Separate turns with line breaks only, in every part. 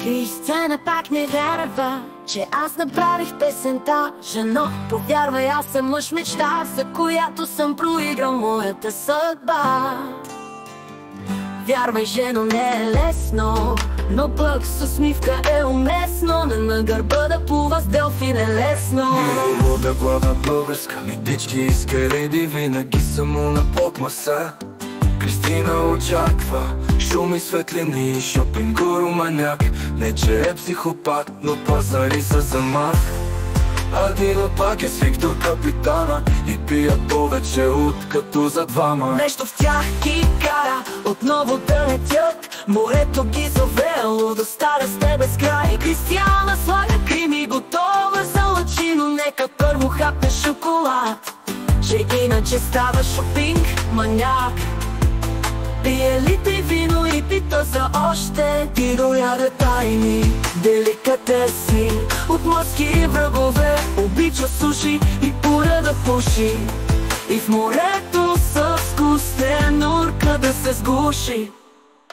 Кристияна пак не вярва, че аз направих песента. Жено, повярвай, аз съм мъж мечта, за която съм проиграл моята съдба. Вярвай, жено, не е лесно, но пък с усмивка е уместно. На гърба да плува с делфин е лесно.
Луда глава българска, митички изкареди, винаги само на подмаса. Кристина очаква шум и светлини, шопинг гуру маняк. Не че е психопат, но пазари са замах. Адина пак е с Виктор капитана и пият повече от като за двама.
Нещо в тях ги кара отново да летят, морето ги зовело да стара с тебе с край. Кристияна слага крим и готова за лъчи, но нека първо хапне шоколад, че иначе става шопинг маняк. Пие литри вино и пита за още. Ти дояде тайни деликатеси от морски врагове. Обича суши и пура да пуши, и в морето с вкусен урка да се сгуши.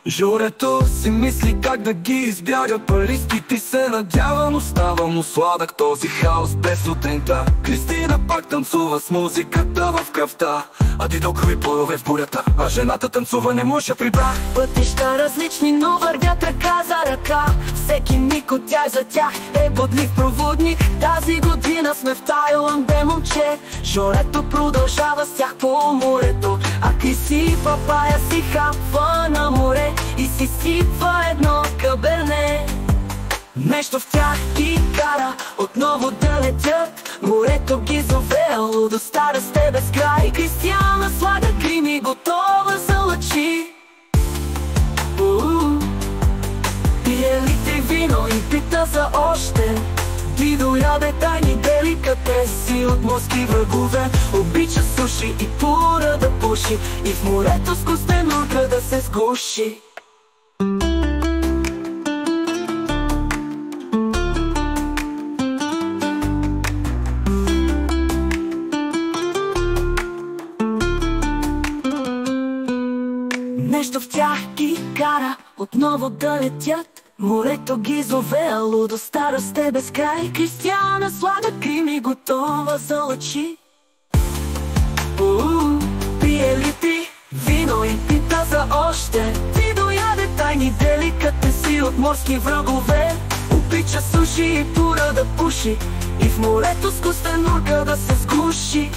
Жорето си мисли как да ги избяга паристи. Ти се надява, но става му сладък този хаос без сутринта. Кристина пак танцува с музиката в кръвта, а ти до крови плъве в бурята, а жената танцува не може прибра.
Пътища различни, но вървят ръка за ръка. Всеки миг от тях за тях е бодлив проводник. Тази година сме в Тайланд, бе момче. Жорето продължава с тях по морето, а Криси папая си хапва на море и си сипва едно каберне. Нещо в тях ги кара отново да летят, морето ги зовело да стара с тебе с край. Кристияна слага грим и готова за лъчи. Пие литри вино и пита за още. Ти дояде тайни деликатеси от морски врагове. Обича суши и пура да пуши, и в морето с густен урка да се сгуши. Нещо в тях ги кара отново да летят, морето ги зовело да стара с тебе с край. Кристияна слага крим и готова за лъчи. Пие литри вино и пита за още. Ти дояде тайни деликатеси от морски врагове. Обича суши и пура да пуши, и в морето с густен урка да се сгуши.